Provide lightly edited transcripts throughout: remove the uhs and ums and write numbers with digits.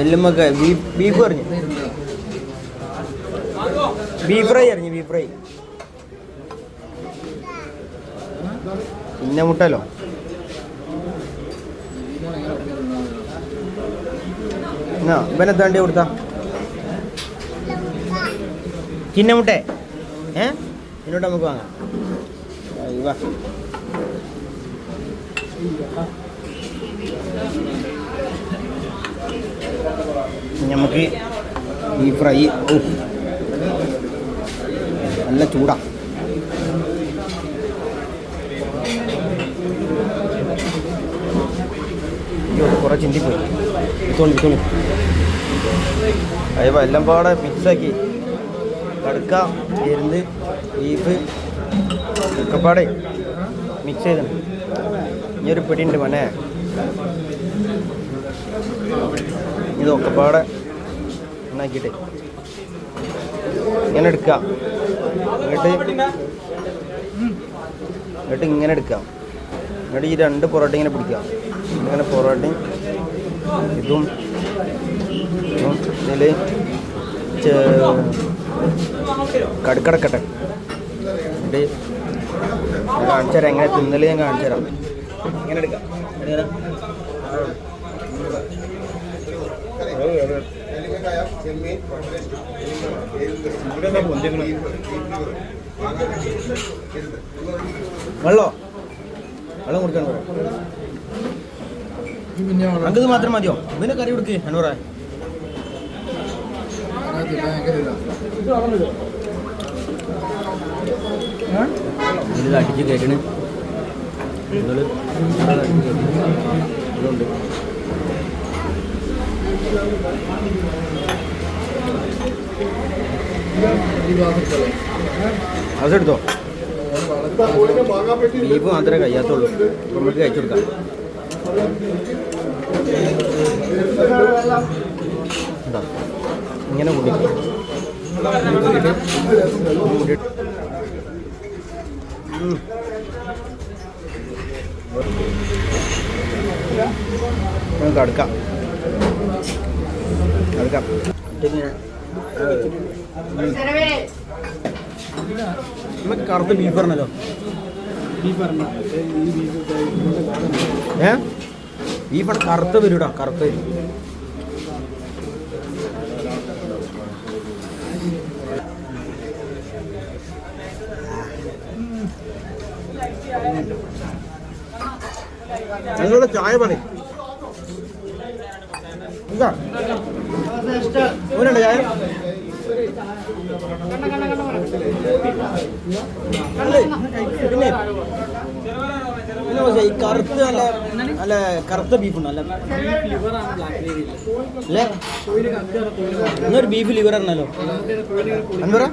എല്ലുമൊക്കെ beef പറഞ്ഞു, beef fry അറിഞ്ഞു, beef fry. പിന്നെ മുട്ടല്ലോ എന്നാ ഇവനെ താണ്ടി കൊടുത്താ ചിന്നമുട്ടേ. ഇതിനോട്ട് നമുക്ക് വാങ്ങാം. വാ നമുക്ക് ഈ ഫ്രൈ നല്ല ചൂടാ. കുറേ ചിന്തിപ്പോയി ഇത്തോളി അയ്യോ എല്ലാം പാടെ മിക്സാക്കി കടുക്ക എരുന്ന് ബീഫ് ഒക്കെപ്പാടെ മിക്സ് ചെയ്തിട്ടുണ്ട്. ഇനിയൊരു പിടിയുണ്ട് മോനെ, ഇതൊക്കെപ്പാടെ ഉണ്ടാക്കിയിട്ട് ഇങ്ങനെ എടുക്കാം. എന്നിട്ട് ഇങ്ങനെ എടുക്കാം. എന്നിട്ട് ഈ 2 പൊറോട്ട ഇങ്ങനെ പിടിക്കാം. ഇങ്ങനെ പൊറോട്ടയും ഇതും ഇതിൽ കടുക്കടക്കട്ടെ. എന്നിട്ട് കാണിച്ചു തരാം എങ്ങനെ തിന്നല്, ഞാൻ കാണിച്ചു തരാം. ഇങ്ങനെ എടുക്കാം. വെള്ളം കൊടുക്കാൻ പറയാം. അങ്കത് മാത്രം മതിയോ? പിന്നെ കറി കൊടുക്ക് അനൂറ. ഇതിൽ അടിച്ച് കയറ്റണ് ഇതുണ്ട്. അതെടുത്തോ. ബീഫ് മാത്രമേ കഴിയാത്തുള്ളൂ, നമുക്ക് കഴിച്ചു കൊടുക്കാം. ഇങ്ങനെ കൂട്ടിട്ട് കടുക്കാം കടുക്കാം. നമുക്ക് കറുത്ത ബീഫ് പറഞ്ഞല്ലോ. ബീഫാണ് കറുത്ത വരൂടാ, കറുത്ത വരും. നിങ്ങളുടെ ചായ പറയും എന്താ ചായ? പിന്നെ ഈ കറുത്ത നല്ല നല്ല കറുത്ത ബീഫുണ്ട്. നല്ല അല്ലേ? എന്നൊരു ബീഫ് ലിവർ ആണല്ലോ. എന്താ പറയാ?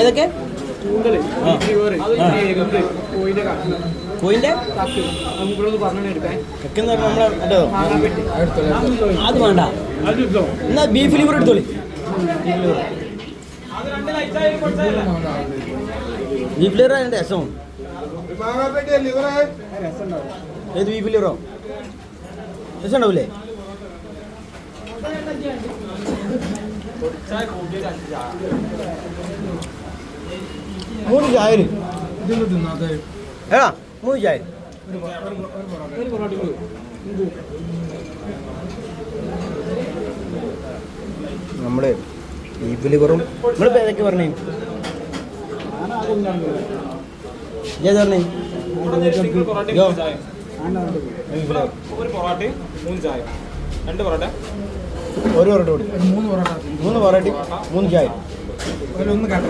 ഏതൊക്കെ? കോയിന്റെ അത് വേണ്ട, എന്നാ ബീഫ് ലിവർ എടുത്തോളി. ബീഫ് ലിവർ അതിന്റെ രസമാണ്. ഏത് ബീഫ് ലിവറോ? രസം ഉണ്ടാവില്ലേ? മൂന്ന് ചായ ഏടാ, 3 ചായ. നമ്മള് ബീഫ് ലിവറും നമ്മളിപ്പോൾ ഏതൊക്കെ പറഞ്ഞേ? ഏത് പറഞ്ഞേ? ഒരു പൊറോട്ടയും 3 ചായ. 2 പൊറോട്ട, ഒരു പൊറോട്ട കൂടി, 3 പൊറോട്ടയും 3 ചായ. ഒന്ന് കട്ട